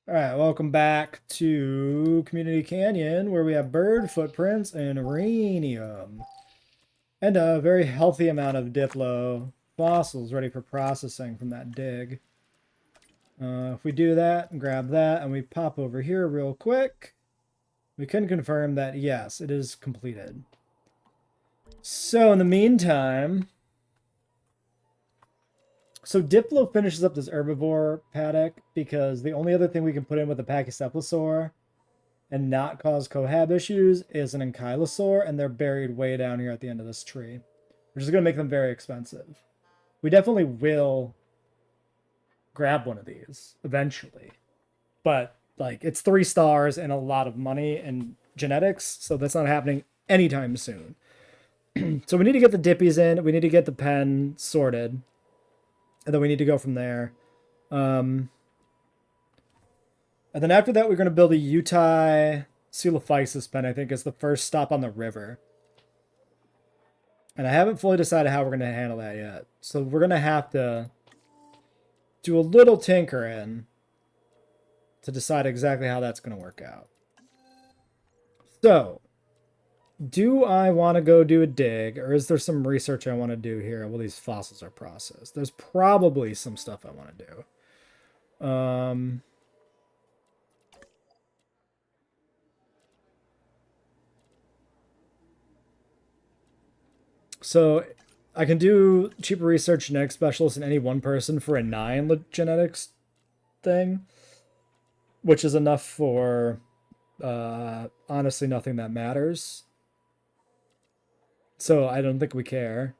All right, welcome back to Community Canyon, where we have bird footprints and uranium, and a very healthy amount of Diplo fossils ready for processing from that dig. If we do that and grab that, and we pop over here real quick, we can confirm that yes, it is completed. So in the meantime, so Diplo finishes up this herbivore paddock because the only other thing we can put in with the Pachycephalosaur and not cause cohab issues is an ankylosaur, and they're buried way down here at the end of this tree, which is going to make them very expensive. We definitely will grab one of these eventually, but like it's 3 stars and a lot of money and genetics, so that's not happening anytime soon. So we need to get the dippies in, we need to get the pen sorted, and then we need to go from there. And then after that, we're going to build a Utah Coelophysis pen, I think, is the first stop on the river. And I haven't fully decided how we're going to handle that yet. So we're going to have to do a little tinkering to decide exactly how that's going to work out. So, do I want to go do a dig, or is there some research I want to do here while these fossils are processed? There's probably some stuff I want to do. So I can do cheaper research genetic specialist in any one person for a 9 genetics thing, which is enough for honestly nothing that matters. So I don't think we care.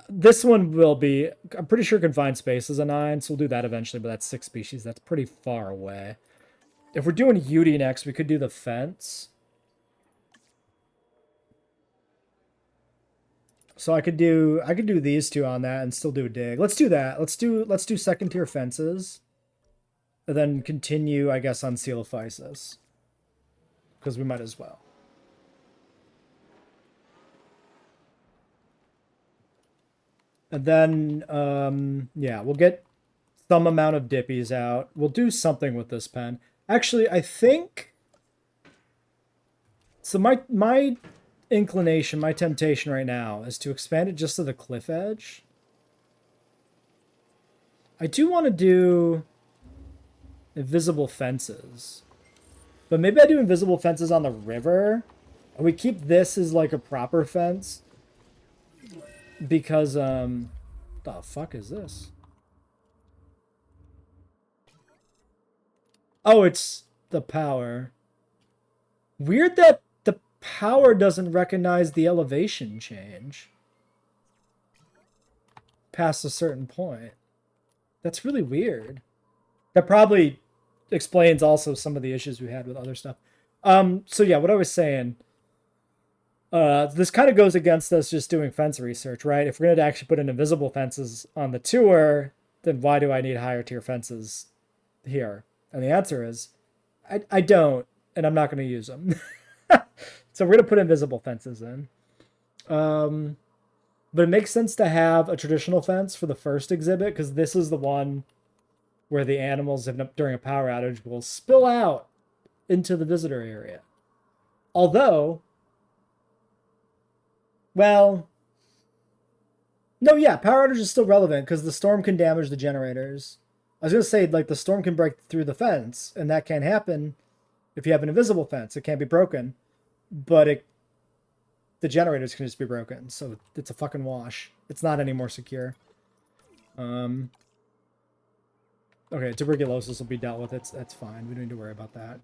This one will be, I'm pretty sure confined space is a 9, so we'll do that eventually, but that's 6 species. That's pretty far away. If we're doing UD next, we could do the fence. So I could do these two on that and still do a dig. Let's do that. Let's do second tier fences. And then continue, I guess, on Coelophysis. Because we might as well. And then yeah, we'll get some amount of dippies out. We'll do something with this pen. Actually, I think so my inclination, my temptation right now is to expand it just to the cliff edge. I do want to do invisible fences, but maybe I do invisible fences on the river, and we keep this as like a proper fence because the fuck is this? Oh, it's the power. Weird that the power doesn't recognize the elevation change past a certain point. That's really weird. That probably explains also some of the issues we had with other stuff. So yeah, what I was saying, this kind of goes against us just doing fence research, right? If we're going to actually put in invisible fences on the tour, then why do I need higher tier fences here? And the answer is, I don't, and I'm not going to use them. So we're going to put invisible fences in. But it makes sense to have a traditional fence for the first exhibit, because this is the one where the animals during a power outage will spill out into the visitor area. Although, well, no, yeah, power outage is still relevant because the storm can damage the generators. I was going to say, like, the storm can break through the fence, and that can't happen if you have an invisible fence. It can't be broken, but the generators can just be broken, so it's a fucking wash. It's not any more secure. Okay, tuberculosis will be dealt with. That's fine. We don't need to worry about that.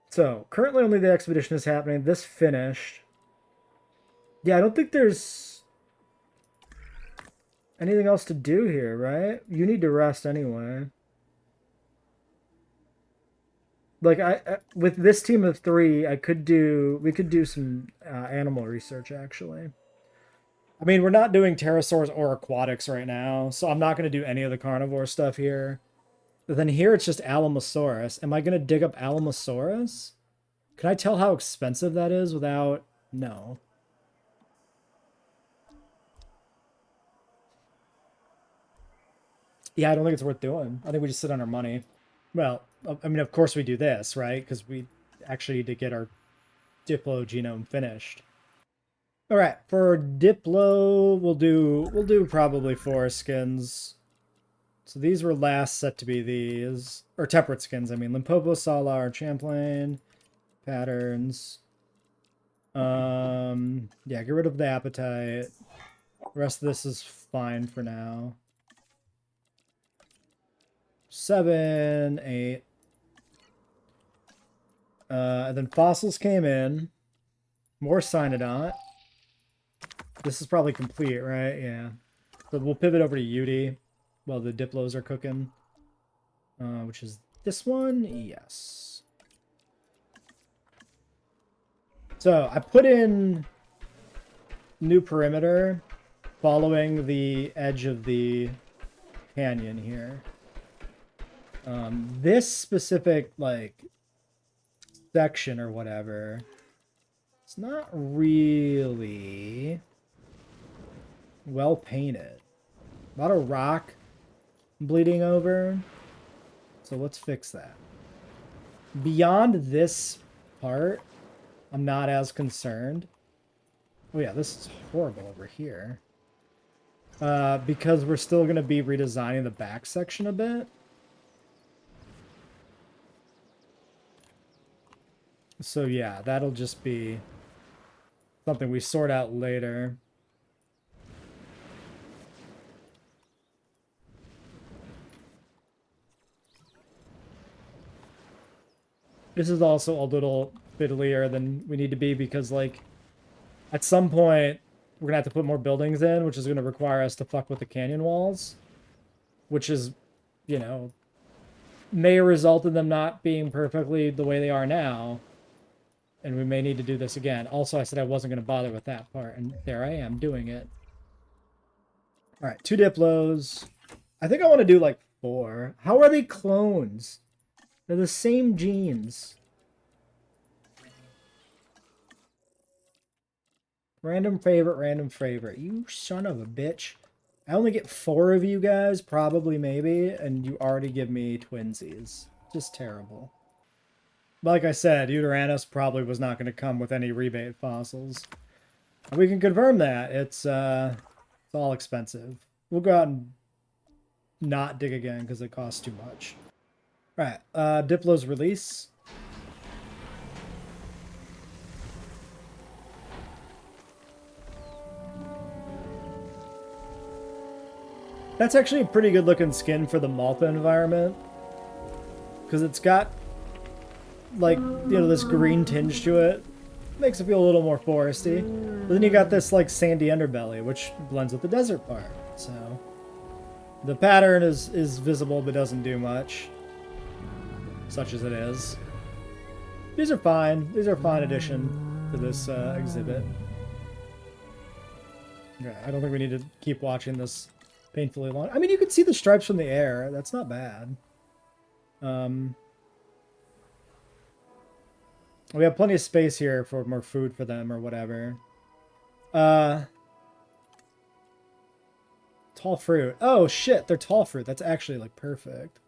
So, currently only the expedition is happening. This finished. Yeah, I don't think there's anything else to do here, right? You need to rest anyway. Like, with this team of 3, we could do some animal research, actually. I mean, we're not doing pterosaurs or aquatics right now, so I'm not going to do any of the carnivore stuff here. But then here it's just Alamosaurus. Am I going to dig up Alamosaurus? Can I tell how expensive that is without... No. Yeah, I don't think it's worth doing. I think we just sit on our money. Well, I mean, of course we do this, right? Because we actually need to get our Diplo genome finished. All right, for Diplo, we'll do probably 4 skins. So these were last set to be these, or temperate skins. I mean, Limpopo, Salar, Champlain, patterns. Yeah, get rid of the appetite. The rest of this is fine for now. 7, 8. And then fossils came in. More Cyanodont. This is probably complete, right? Yeah. So we'll pivot over to Udi while the Diplos are cooking. Which is this one? Yes. So I put in new perimeter following the edge of the canyon here. This specific, like, section or whatever, it's not really well painted. A lot of rock bleeding over. So let's fix that. Beyond this part, I'm not as concerned. Oh yeah, this is horrible over here. Because we're still going to be redesigning the back section a bit. So yeah, that'll just be something we sort out later. This is also a little fiddlier than we need to be because, like, at some point, we're going to have to put more buildings in, which is going to require us to fuck with the canyon walls. Which is, you know, may result in them not being perfectly the way they are now. And we may need to do this again. Also, I said I wasn't going to bother with that part, and there I am doing it. All right, 2 Diplos. I think I want to do like 4. How are they clones? They're the same genes. Random favorite, random favorite. You son of a bitch. I only get 4 of you guys, probably, maybe, and you already give me twinsies. Just terrible. Like I said, Uteranus probably was not going to come with any rebate fossils. We can confirm that. It's all expensive. We'll go out and not dig again because it costs too much. All right, Diplo's release. That's actually a pretty good looking skin for the Malta environment. Because it's got, like, you know, this green tinge to it. Makes it feel a little more foresty. But then you got this, like, sandy underbelly, which blends with the desert part. So the pattern is visible but doesn't do much. Such as it is. These are fine. These are a fine addition to this exhibit. Yeah, I don't think we need to keep watching this painfully long. I mean, you can see the stripes from the air. That's not bad. We have plenty of space here for more food for them or whatever. Tall fruit. Oh, shit. They're tall fruit. That's actually, like, perfect.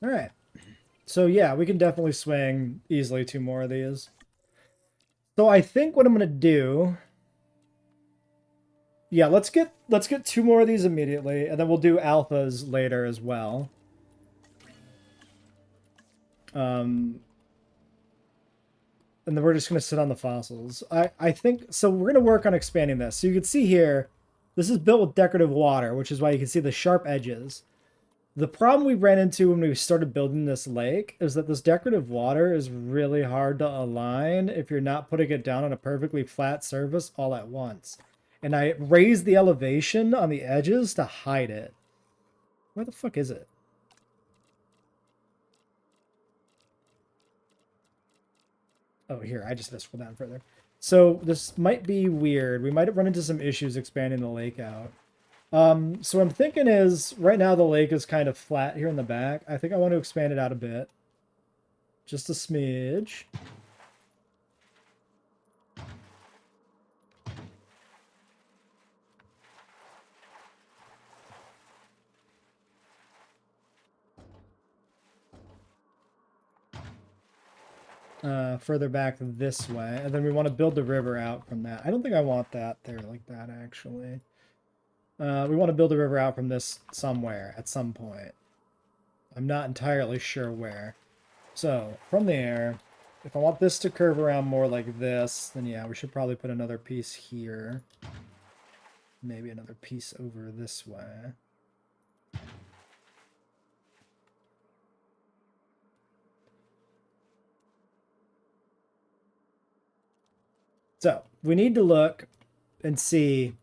All right. So yeah, we can definitely swing easily 2 more of these. So I think what I'm gonna do, yeah, let's get 2 more of these immediately, and then we'll do alphas later as well. And then we're just gonna sit on the fossils. I think so. We're gonna work on expanding this. So you can see here, this is built with decorative water, which is why you can see the sharp edges. The problem we ran into when we started building this lake is that this decorative water is really hard to align if you're not putting it down on a perfectly flat surface all at once. And I raised the elevation on the edges to hide it. Where the fuck is it? Oh, here, I just scroll down further. So this might be weird. We might run into some issues expanding the lake out. So what I'm thinking is, right now the lake is kind of flat here in the back. I think I want to expand it out a bit. Just a smidge. Further back this way, and then we want to build the river out from that. I don't think I want that there like that, actually. We want to build the river out from this somewhere at some point. I'm not entirely sure where. So, from there, if I want this to curve around more like this, then yeah, we should probably put another piece here. Maybe another piece over this way. So, we need to look and see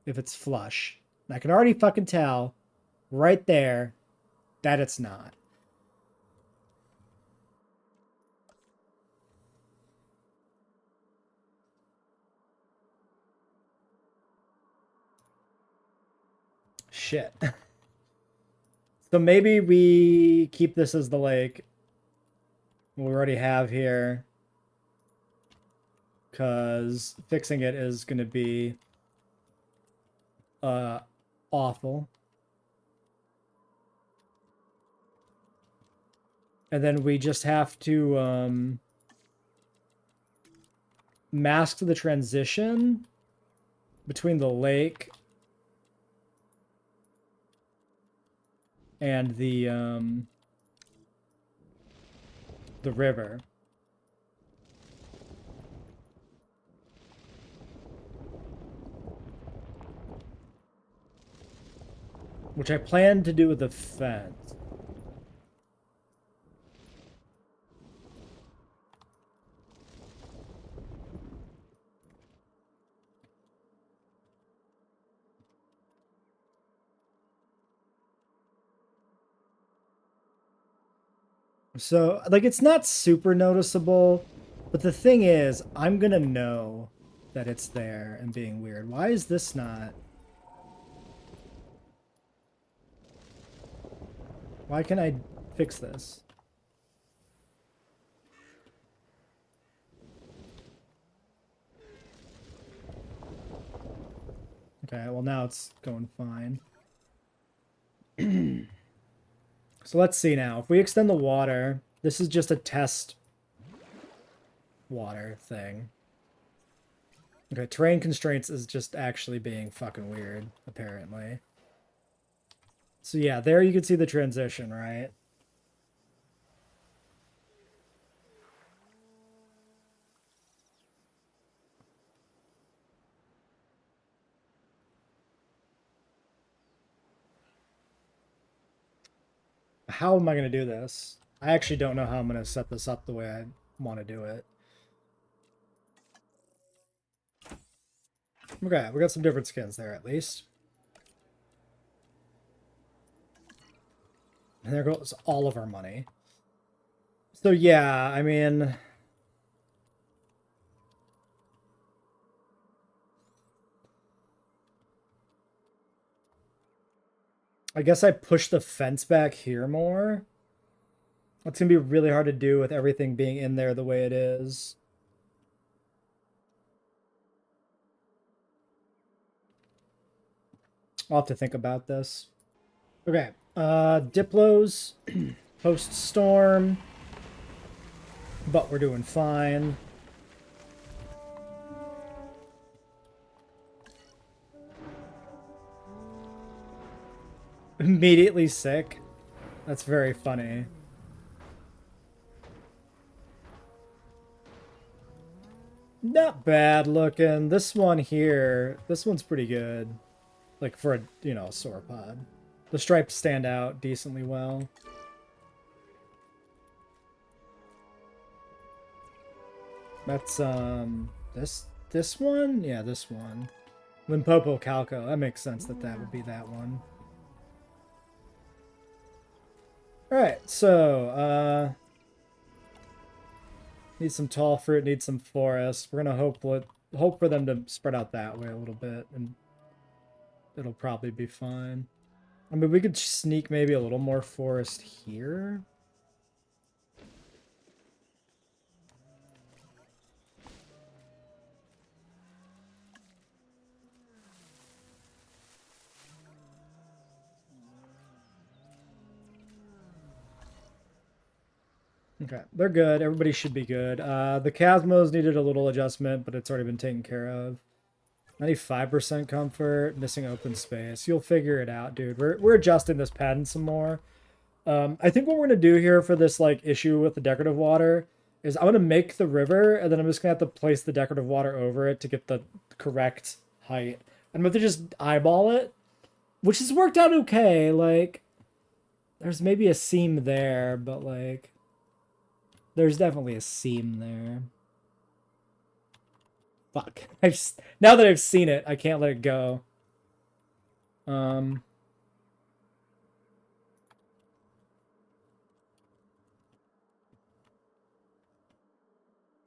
if it's flush. And I can already fucking tell right there that it's not. Shit. So maybe we keep this as the lake we already have here, because fixing it is going to be awful. And then we just have to mask the transition between the lake and the river. Which I plan to do with the fence. So, like, it's not super noticeable, but the thing is, I'm gonna know that it's there and being weird. Why is this not? Why can't I fix this? Okay, well now it's going fine. So let's see now. If we extend the water, this is just a test water thing. Okay, terrain constraints is just actually being fucking weird, apparently. So yeah, there you can see the transition, right? How am I going to do this? I actually don't know how I'm going to set this up the way I want to do it. Okay, we got some different skins there at least. And there goes all of our money. So yeah, I mean... I guess I push the fence back here more. It's going to be really hard to do with everything being in there the way it is. I'll have to think about this. Okay, Diplos, post-storm, but we're doing fine. Immediately sick. That's very funny. Not bad looking. This one here, this one's pretty good. Like for a, you know, sauropod. The stripes stand out decently well. That's this one? Yeah, this one. Limpopo Calco. That makes sense that that would be that one. Alright, so Need some tall fruit, need some forest. We're gonna hope for them to spread out that way a little bit, and it'll probably be fine. I mean, we could sneak maybe a little more forest here. Okay, they're good. Everybody should be good. The Chasmos needed a little adjustment, but it's already been taken care of. 95% comfort, missing open space. You'll figure it out, dude. We're adjusting this pattern some more. I think what we're gonna do here for this like issue with the decorative water is I'm gonna make the river, and then I'm just gonna have to place the decorative water over it to get the correct height. I'm going to just eyeball it, which has worked out okay. Like, there's maybe a seam there, but like, there's definitely a seam there. Fuck. Now that I've seen it, I can't let it go.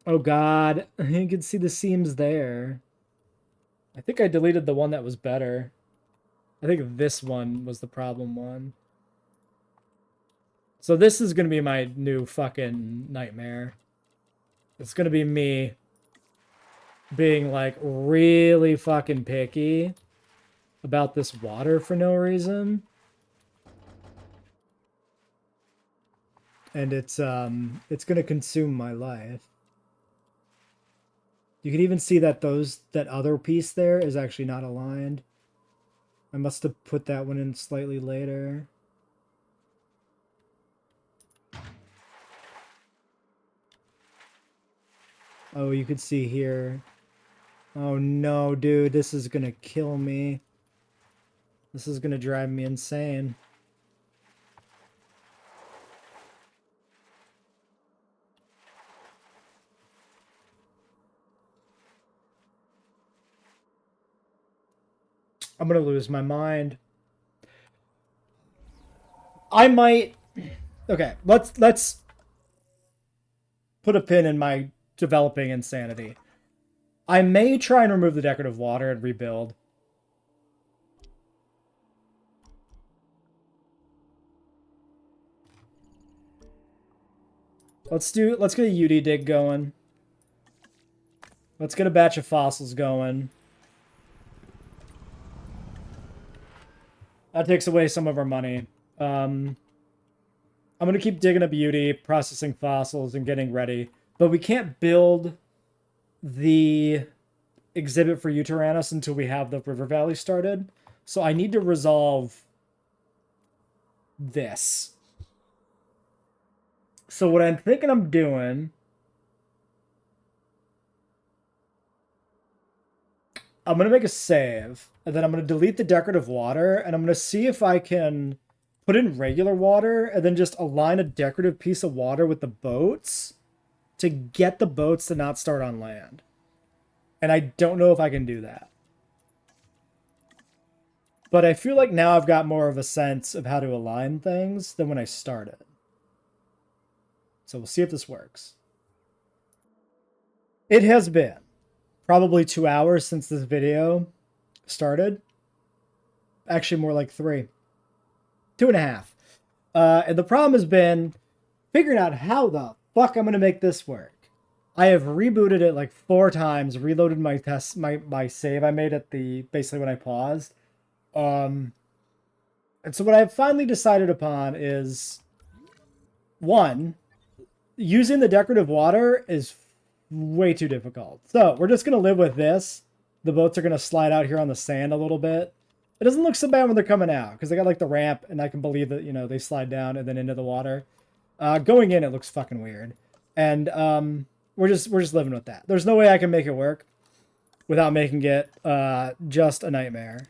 Oh god, you can see the seams there. I think I deleted the one that was better. I think this one was the problem one. So this is gonna be my new fucking nightmare. It's gonna be me being like really fucking picky about this water for no reason. And it's gonna consume my life. You can even see that that other piece there is actually not aligned. I must have put that one in slightly later. Oh, you could see here. Oh no, dude, this is gonna kill me. This is gonna drive me insane. I'm gonna lose my mind. I might. Okay, let's put a pin in my developing insanity. I may try and remove the decorative water and rebuild. Let's get a UD dig going. Let's get a batch of fossils going. That takes away some of our money. I'm going to keep digging up beauty, processing fossils, and getting ready. But we can't build the exhibit for Uteranus until we have the river valley started. So I need to resolve this. So what I'm thinking I'm doing... I'm going to make a save, and then I'm going to delete the decorative water, and I'm going to see if I can put in regular water, and then just align a decorative piece of water with the boats to get the boats to not start on land. And I don't know if I can do that. But I feel like now I've got more of a sense of how to align things than when I started. So we'll see if this works. It has been probably 2 hours since this video started. Actually, more like 3. 2.5. And the problem has been figuring out how the fuck I'm going to make this work. I have rebooted it like 4 times, reloaded my my save I made at the, basically when I paused. And so what I've finally decided upon is, 1, using the decorative water is way too difficult. So we're just going to live with this. The boats are going to slide out here on the sand a little bit. It doesn't look so bad when they're coming out, because they got like the ramp, and I can believe that, you know, they slide down and then into the water. Going in, it looks fucking weird. And we're just living with that. There's no way I can make it work without making it just a nightmare.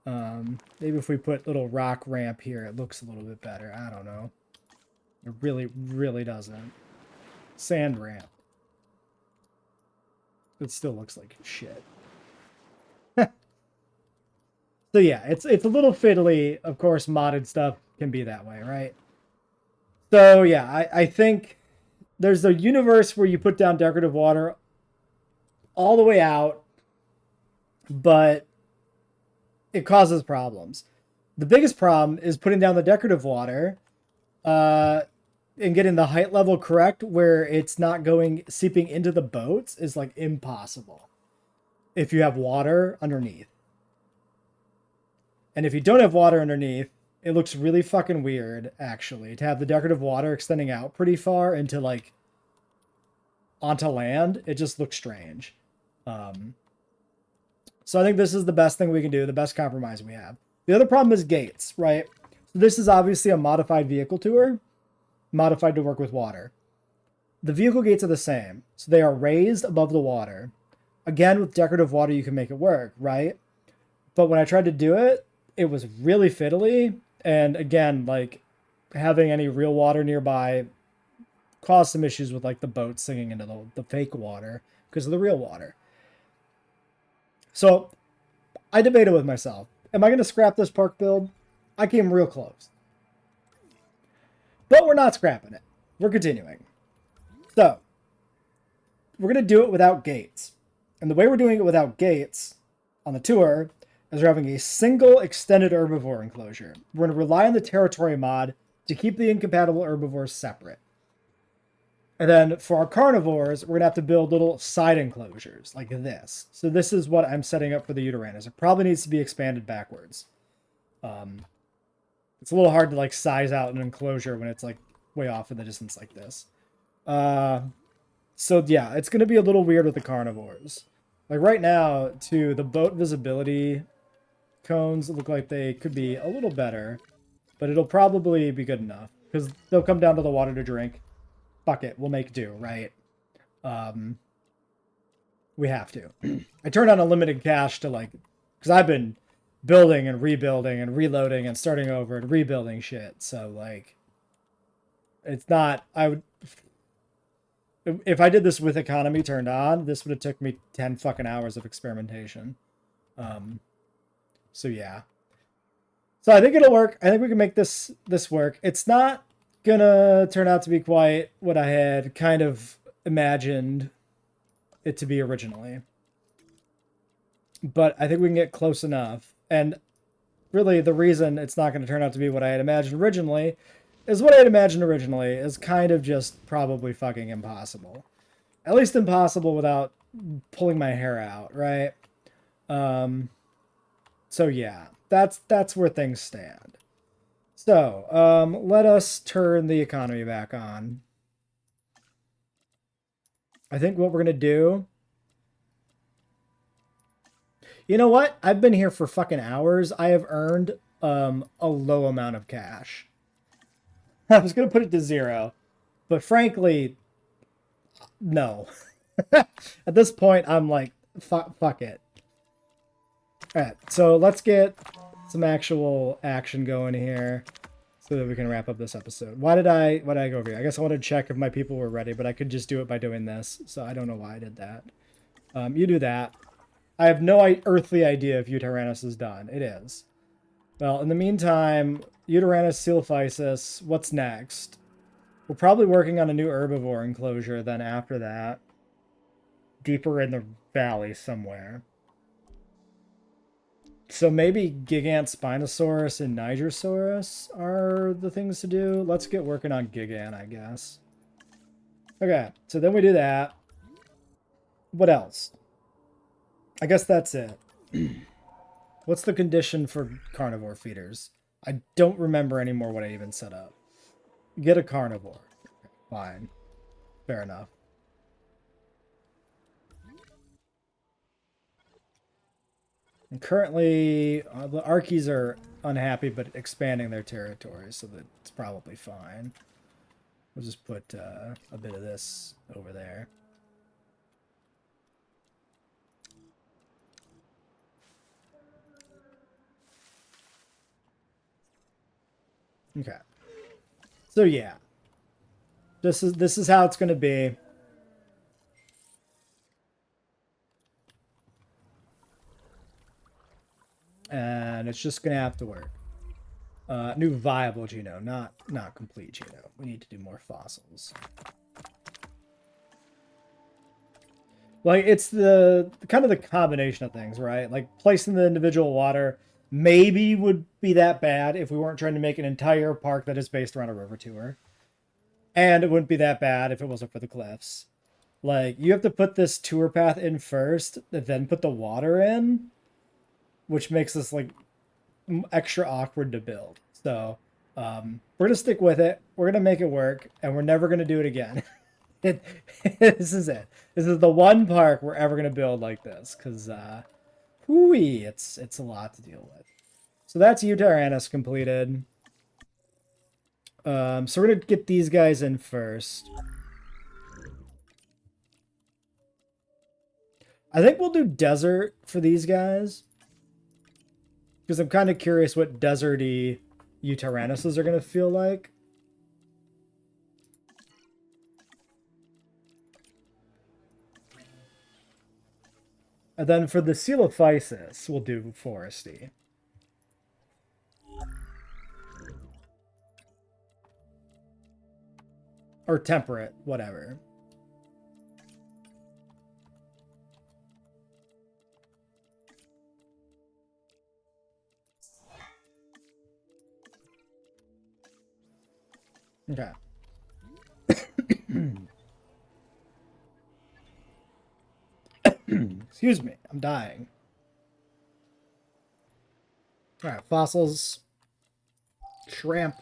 Maybe if we put little rock ramp here, it looks a little bit better. I don't know. It really, really doesn't. Sand ramp. It still looks like shit. So yeah, it's a little fiddly. Of course, modded stuff can be that way, right? So yeah, I think there's the universe where you put down decorative water all the way out, but it causes problems. The biggest problem is putting down the decorative water and getting the height level correct where it's not going seeping into the boats is like impossible if you have water underneath. And if you don't have water underneath, it looks really fucking weird, actually, to have the decorative water extending out pretty far into, like, onto land. It just looks strange. So I think this is the best thing we can do, the best compromise we have. The other problem is gates, right? So this is obviously a modified vehicle tour, modified to work with water. The vehicle gates are the same. So they are raised above the water. Again, with decorative water, you can make it work, right? But when I tried to do it, it was really fiddly. And again, like, having any real water nearby caused some issues with, like, the boat sinking into the fake water because of the real water. So I debated with myself, am I going to scrap this park build? I came real close. But we're not scrapping it. We're continuing. So we're going to do it without gates. And the way we're doing it without gates on the tour is we're having a single extended herbivore enclosure. We're going to rely on the territory mod to keep the incompatible herbivores separate. And then for our carnivores, we're going to have to build little side enclosures like this. So this is what I'm setting up for the Uteranus. It probably needs to be expanded backwards. It's a little hard to, like, size out an enclosure when it's, like, way off in the distance like this. So yeah, it's going to be a little weird with the carnivores. Like right now, too, the boat visibility cones look like they could be a little better, but it'll probably be good enough because they'll come down to the water to drink. Fuck it, we'll make do, right? We have to. I turned on unlimited cash to, like, because I've been building and rebuilding and reloading and starting over and rebuilding shit. So, like, it's not, if I did this with economy turned on, this would have took me 10 fucking hours of experimentation. So yeah. So I think it'll work. I think we can make this work. It's not gonna turn out to be quite what I had kind of imagined it to be originally. But I think we can get close enough. And really the reason it's not going to turn out to be what I had imagined originally is kind of just probably fucking impossible. At least impossible without pulling my hair out, right? So yeah, that's where things stand. So, let us turn the economy back on. I think what we're going to do... You know what? I've been here for fucking hours. I have earned a low amount of cash. I was going to put it to 0. But frankly, no. At this point, I'm like, fuck it. Alright, so let's get some actual action going here so that we can wrap up this episode. Why did I go over here? I guess I wanted to check if my people were ready, but I could just do it by doing this. So I don't know why I did that. You do that. I have no earthly idea if Uteranus is done. It is. Well, in the meantime, Uteranus, Silphysis, what's next? We're probably working on a new herbivore enclosure then after that. Deeper in the valley somewhere. So maybe Gigant Spinosaurus and Nigersaurus are the things to do. Let's get working on Gigant, I guess. Okay, so then we do that. What else? I guess that's it. What's the condition for carnivore feeders? I don't remember anymore what I even set up. Get a carnivore. Fine. Fair enough. And currently, the Archies are unhappy but expanding their territory, so that's probably fine. We'll just put a bit of this over there. Okay. So yeah. This is how it's going to be. And it's just going to have to work. New viable genome, not complete genome. We need to do more fossils. Like, it's the kind of the combination of things, right? Like, placing the individual water maybe would be that bad if we weren't trying to make an entire park that is based around a river tour. And it wouldn't be that bad if it wasn't for the cliffs. Like, you have to put this tour path in first, then put the water in, which makes this, like, extra awkward to build. So, we're going to stick with it. We're going to make it work, and we're never going to do it again. This is it. This is the one park we're ever going to build like this, because, whoo-wee, it's a lot to deal with. So that's Utaranus completed. So we're going to get these guys in first. I think we'll do desert for these guys. Because I'm kind of curious what deserty Utaranus's are going to feel like. And then for the Coelophysis, we'll do foresty. Or temperate, whatever. Okay. Excuse me, I'm dying. Alright, fossils. Shrimp.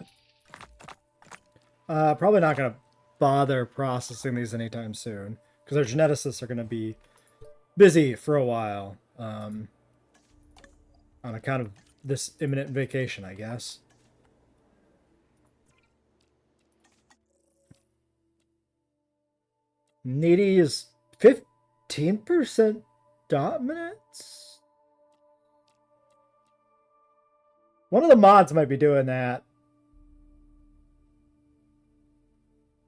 Probably not going to bother processing these anytime soon, because our geneticists are going to be busy for a while, on account of this imminent vacation, I guess. Needy is 15% dominance? One of the mods might be doing that.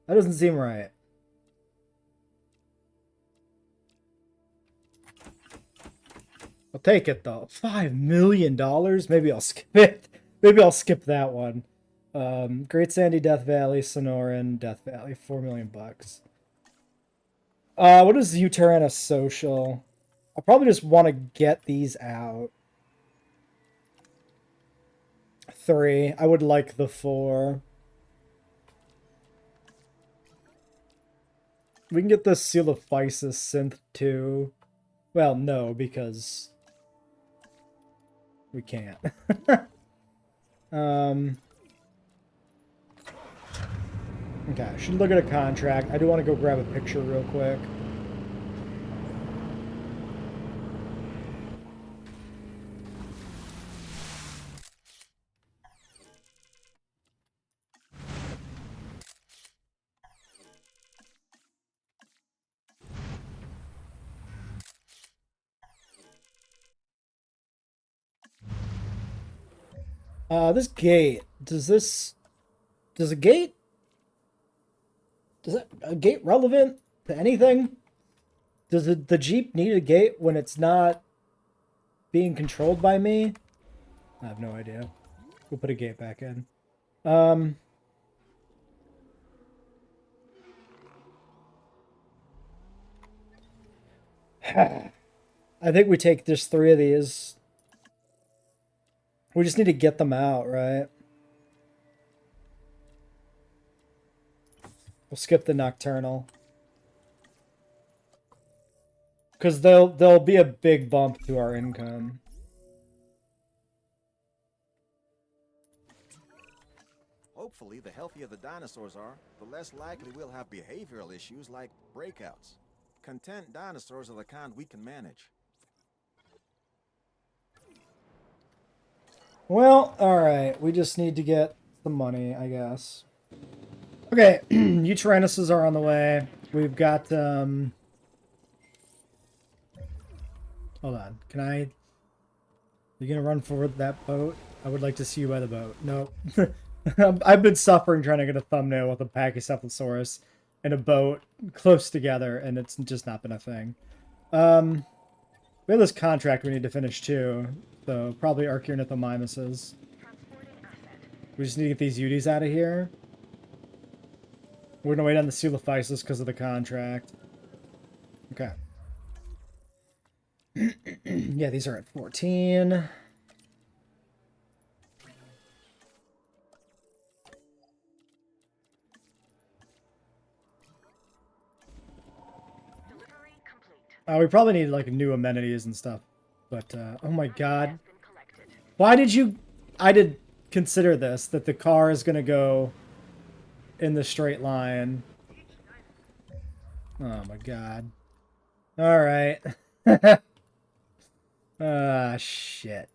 That doesn't seem right. I'll take it though. $5 million? Maybe I'll skip it. Maybe I'll skip that one. Great Sandy, Death Valley, Sonoran, Death Valley, $4 million bucks. What is Utaranus social? I probably just want to get these out. 3. I would like the 4. We can get the Coelophysis synth too. Well, no, because we can't. Okay, I should look at a contract. I do want to go grab a picture real quick. This gate, does a gate, a gate relevant to anything? Does the Jeep need a gate when it's not being controlled by me? I have no idea. We'll put a gate back in. I think we take just 3 of these. We just need to get them out, right? We'll skip the nocturnal. Because there'll be a big bump to our income. Hopefully, the healthier the dinosaurs are, the less likely we'll have behavioral issues like breakouts. Content dinosaurs are the kind we can manage. Well, alright. We just need to get the money, I guess. Okay, Uteranus's are on the way. We've got, hold on. Can I... You gonna run forward that boat? I would like to see you by the boat. Nope. I've been suffering trying to get a thumbnail with a Pachycephalosaurus and a boat close together, and it's just not been a thing. We have this contract we need to finish too, so probably Archaeornithomimuses. We just need to get these Uties out of here. We're gonna wait on the Coelophysis because of the contract. Okay. Yeah, these are at 14. We probably need like new amenities and stuff. But oh my god. Why did you... I did consider this, that the car is going to go in the straight line. Oh my god. Alright. Ah, shit.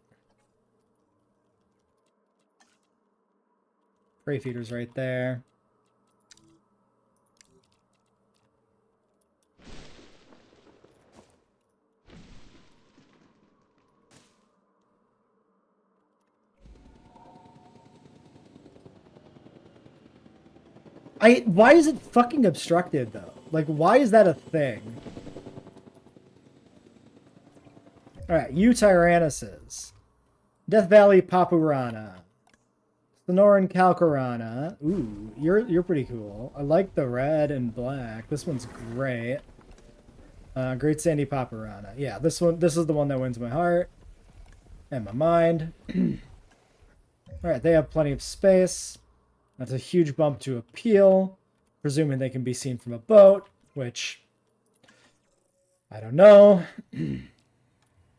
Prey feeder's right there. Why is it fucking obstructed though? Like, why is that a thing? Alright, you Tyrannuses. Death Valley Papurana. Sonoran Calcarana. Ooh, you're pretty cool. I like the red and black. This one's great. Great Sandy Papurana. Yeah, this is the one that wins my heart and my mind. Alright, they have plenty of space. That's a huge bump to appeal, presuming they can be seen from a boat, which I don't know.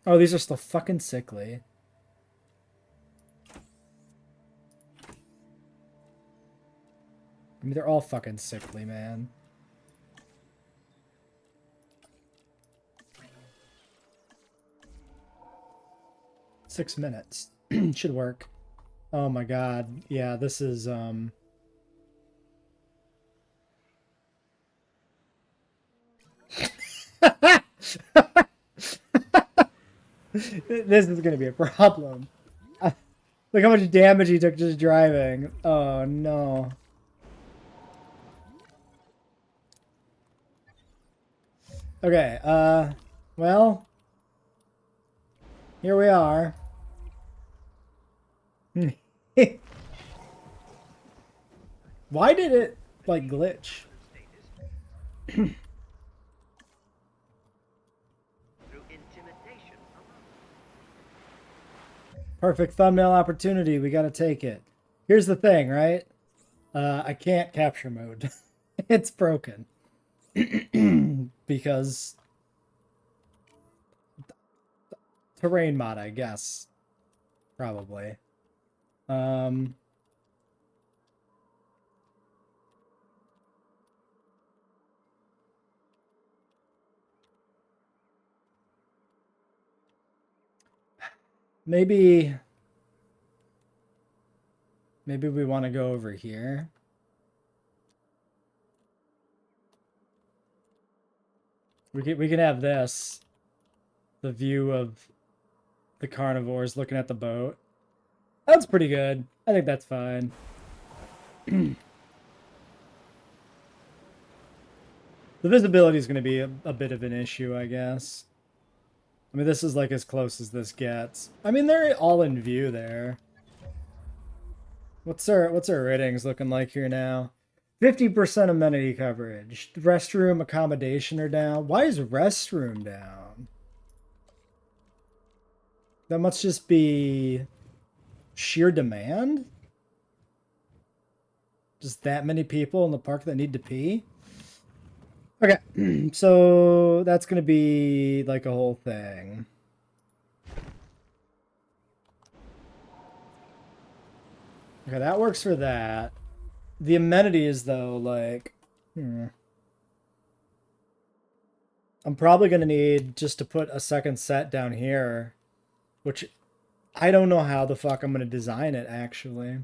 Oh, these are still fucking sickly. I mean, they're all fucking sickly, man. Six minutes. Should work. Oh my god. Yeah, this is, This is gonna be a problem. Look how much damage he took just driving. Oh no. Okay, well, here we are. Why did it, like, glitch? Perfect thumbnail opportunity. We gotta take it. Here's the thing, right? I can't capture mode. It's broken. Because... terrain mod, I guess. Probably. Maybe we want to go over here. We can have this. The view of the carnivores looking at the boat. That's pretty good. I think that's fine. The visibility is going to be a bit of an issue, I guess. I mean, this is like as close as this gets. I mean, they're all in view there. What's our ratings looking like here now? 50% amenity coverage. Restroom accommodation are down. Why is restroom down? That must just be sheer demand? Just that many people in the park that need to pee? Okay, so that's going to be like a whole thing. Okay, that works for that. The amenities, though, like... I'm probably going to need just to put a second set down here, which I don't know how the fuck I'm going to design it, actually.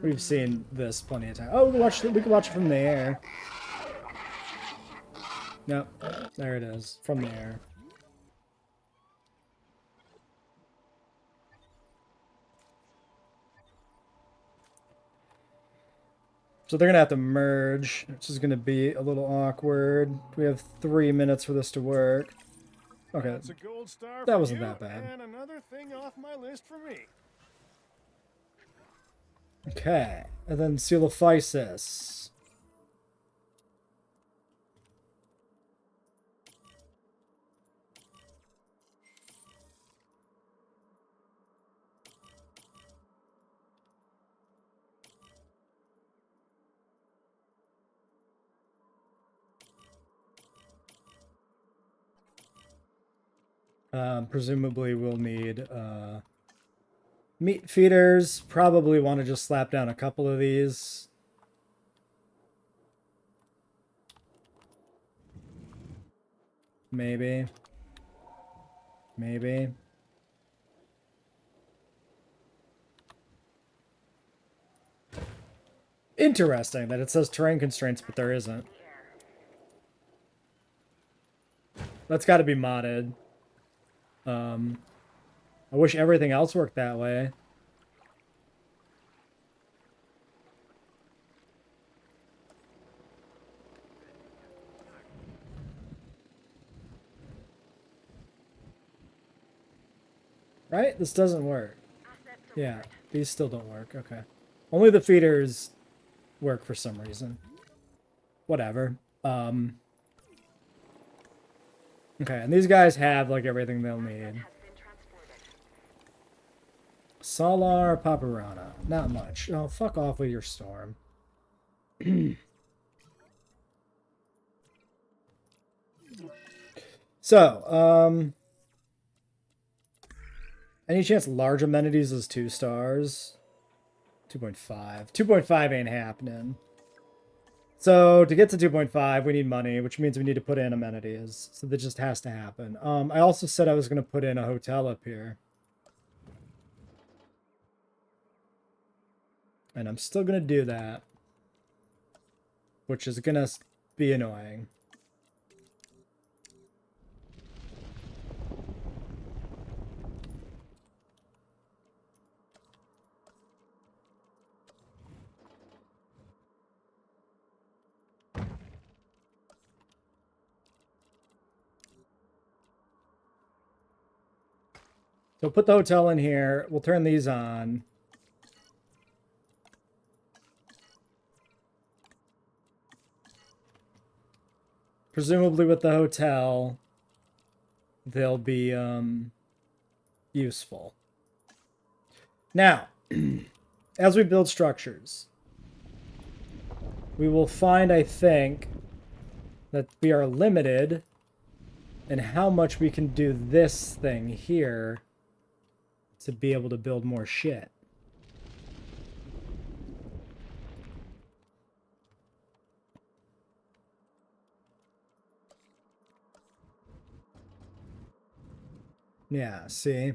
We've seen this plenty of times. Oh, we can watch it from the air. Nope. There it is. From the air. So they're going to have to merge, which is going to be a little awkward. We have 3 minutes for this to work. Okay. That's a gold star That for wasn't you, that bad. and another thing off my list for me. Okay. And then Coelophysis. Presumably we'll need meat feeders. Probably want to just slap down a couple of these. Maybe. Maybe. Interesting that it says terrain constraints, but there isn't. That's got to be modded. I wish everything else worked that way. Right? This doesn't work. Yeah, these still don't work. Okay. Only the feeders work for some reason. Whatever. Okay, and these guys have, like, everything they'll need. Solar Paparana. Not much. Oh, fuck off with your storm. So, any chance large amenities is 2 stars? 2.5. 2.5 ain't happening. So, to get to 2.5, we need money, which means we need to put in amenities. So that just has to happen. I also said I was going to put in a hotel up here. And I'm still going to do that. Which is going to be annoying. So put the hotel in here. We'll turn these on. Presumably with the hotel, they'll be useful. Now, as we build structures, we will find, I think, that we are limited in how much we can do this thing here to be able to build more shit. Yeah, see?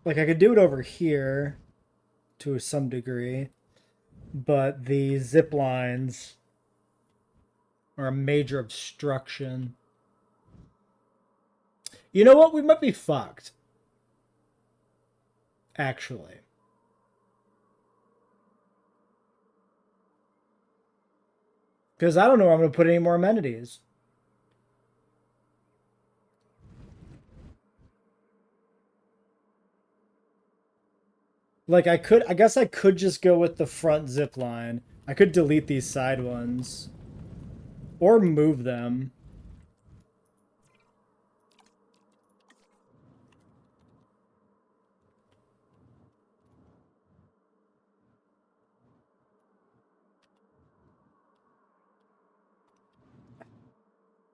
Like, I could do it over here to some degree, but the zip lines are a major obstruction. You know what? We might be fucked. Actually. Because I don't know where I'm going to put any more amenities. Like, I guess I could just go with the front zip line. I could delete these side ones. Or move them.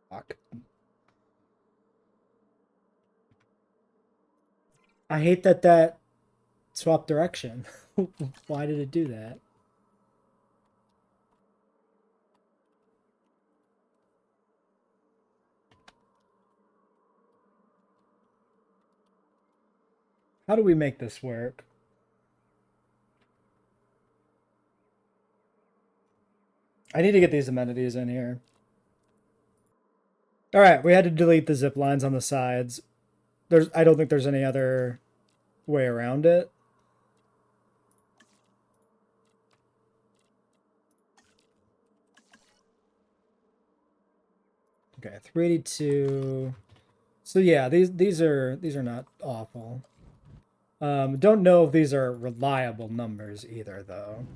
Fuck. I hate that swapped direction. Why did it do that? How do we make this work? I need to get these amenities in here. All right, we had to delete the zip lines on the sides. I don't think there's any other way around it. Okay, 382. So yeah, these are not awful. Don't know if these are reliable numbers either, though.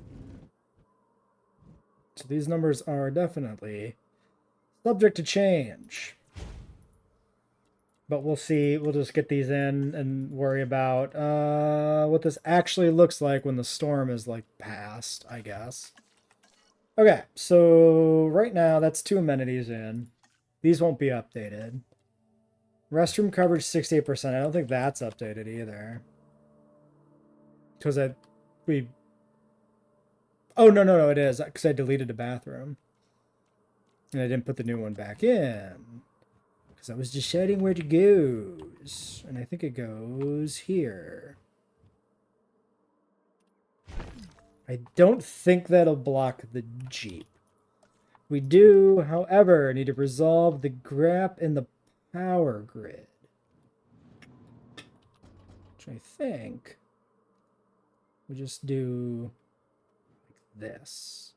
So these numbers are definitely subject to change. But we'll see. We'll just get these in and worry about what this actually looks like when the storm is like past, I guess. Okay, so right now that's 2 amenities in. These won't be updated. Restroom coverage 68%. I don't think that's updated either. Because we... Oh, no, it is. Because I deleted the bathroom. And I didn't put the new one back in. Because I was deciding where it goes. And I think it goes here. I don't think that'll block the Jeep. We do, however, need to resolve the gap in the power grid. Which I think we just do like this.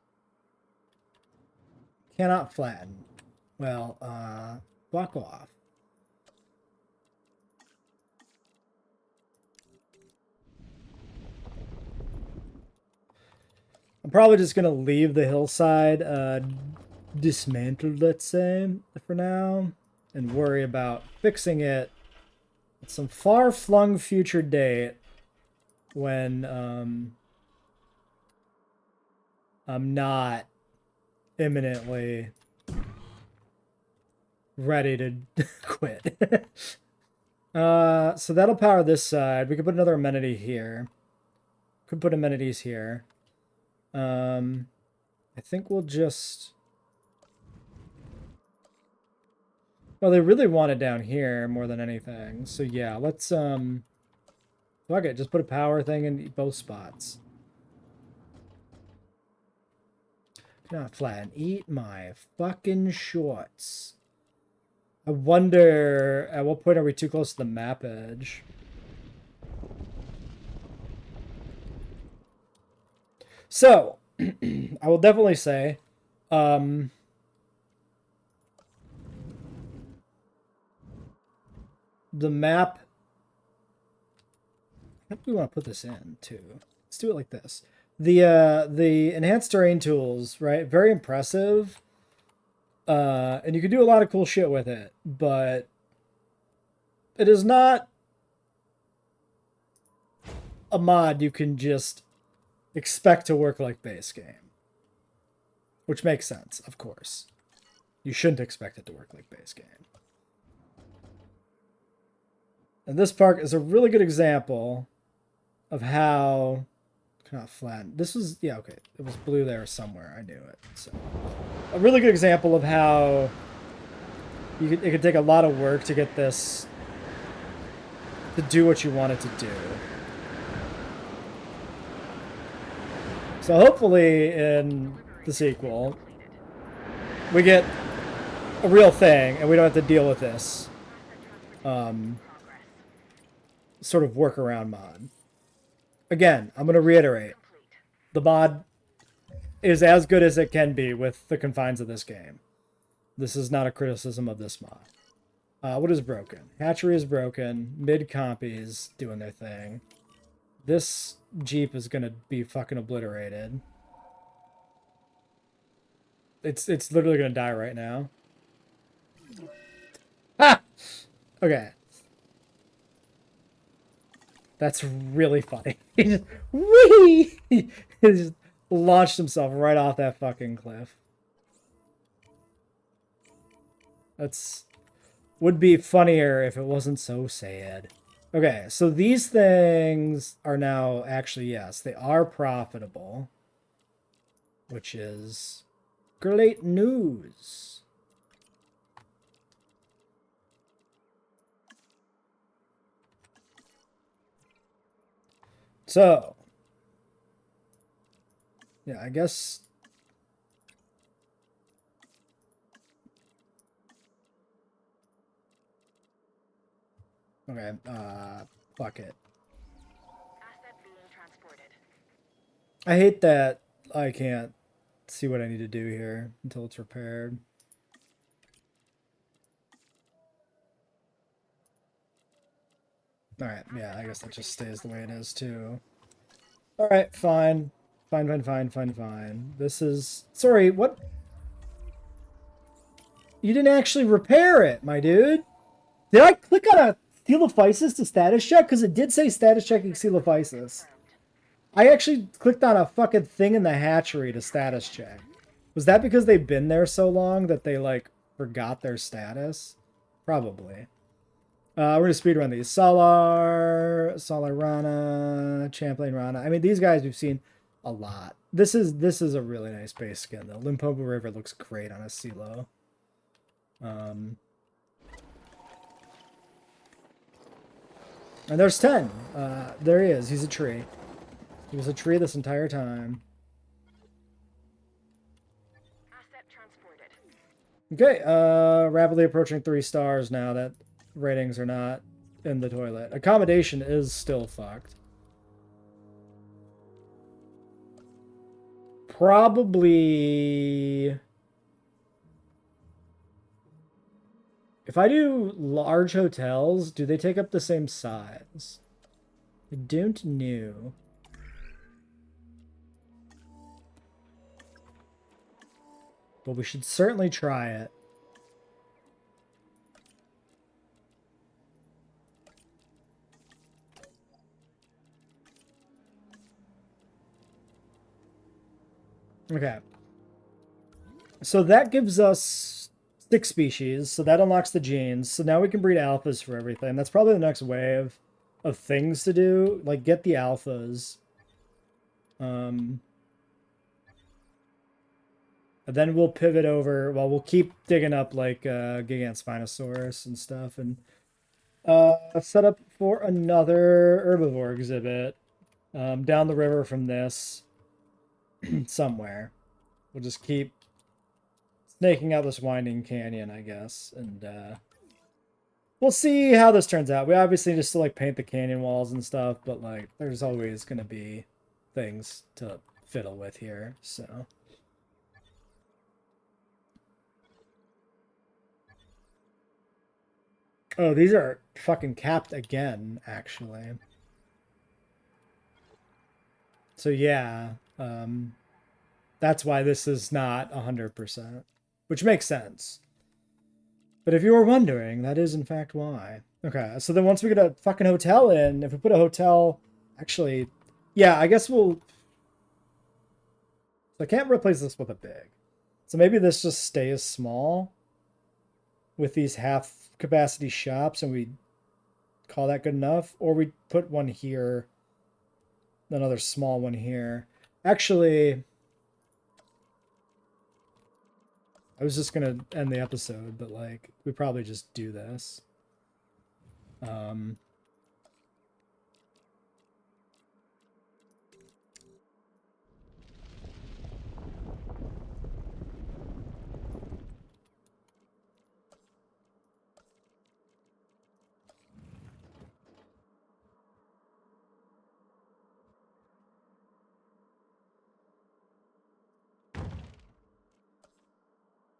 Cannot flatten. Well, block off. I'm probably just going to leave the hillside dismantled, let's say, for now, and worry about fixing it at some far-flung future date when I'm not imminently ready to quit. So that'll power this side. We could put another amenity here. Could put amenities here. I think we'll just... Well, they really want it down here more than anything. So yeah, let's fuck it, just put a power thing in both spots. Not flatten. Eat my fucking shorts. I wonder at what point are we too close to the map edge? So, I will definitely say, the map, how do we want to put this in too? Let's do it like this. The enhanced terrain tools, right? Very impressive. And you can do a lot of cool shit with it, but it is not a mod you can just expect to work like base game. Which makes sense, of course. You shouldn't expect it to work like base game. And this park is a really good example of how... Not flat. This was... Yeah, okay. It was blue there somewhere. I knew it. So, a really good example of how it could take a lot of work to get this to do what you want it to do. So hopefully in the sequel, we get a real thing and we don't have to deal with this sort of workaround mod. Again, I'm going to reiterate, the mod is as good as it can be with the confines of this game. This is not a criticism of this mod. What is broken? Hatchery is broken. Mid-compies doing their thing. This Jeep is going to be fucking obliterated. It's literally going to die right now. Ah! Okay. That's really funny. He just, whee! He just launched himself right off that fucking cliff. That's... would be funnier if it wasn't so sad. Okay, so these things are now actually, yes, they are profitable, which is great news. So, yeah, I guess... Okay, fuck it. I hate that I can't see what I need to do here until it's repaired. Alright, yeah, I guess that just stays the way it is, too. Alright, fine. Fine. This is... Sorry, what? You didn't actually repair it, my dude. Did I click on a Coelophysis to status check? Because it did say status checking Coelophysis. I actually clicked on a fucking thing in the hatchery to status check. Was that because they've been there so long that they, like, forgot their status? Probably. We're going to speedrun these. Salar Rana, Champlain Rana. I mean, these guys we've seen a lot. This is a really nice base skin, though. Limpopo River looks great on a CeeLo. And there's 10. There he is. He's a tree. He was a tree this entire time. Asset transported. Okay, rapidly approaching 3 stars now that ratings are not in the toilet. Accommodation is still fucked. Probably... If I do large hotels, do they take up the same size? I don't know. But we should certainly try it. Okay. So that gives us 6 species. So that unlocks the genes. So now we can breed alphas for everything. That's probably the next wave of things to do. Like, get the alphas. And then we'll pivot over. Well, we'll keep digging up, like, Gigant Spinosaurus and stuff. And set up for another herbivore exhibit. Down the river from this. Somewhere. We'll just keep snaking out this winding canyon, I guess, and we'll see how this turns out. We obviously just still like paint the canyon walls and stuff, but like there's always gonna be things to fiddle with here, so. Oh, these are fucking capped again, actually. So yeah, that's why this is not 100%, which makes sense. But if you were wondering, that is in fact why. Okay, so then once we get a fucking hotel in, if we put a hotel, actually, yeah, I guess we'll... So I can't replace this with a big. So maybe this just stays small with these half capacity shops and we call that good enough. Or we put one here, another small one here. Actually, I was just gonna end the episode, but like we probably just do this.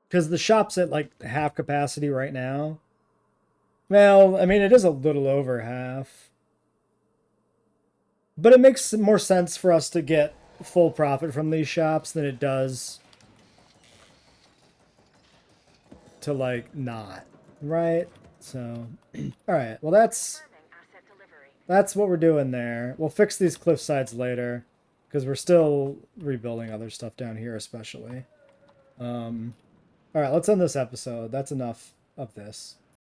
Because the shop's at like half capacity right now. Well, I mean, it is a little over half. But it makes more sense for us to get full profit from these shops than it does to like not, right? So, all right. Well, that's what we're doing there. We'll fix these cliff sides later because we're still rebuilding other stuff down here, especially. All right, let's end this episode. That's enough of this.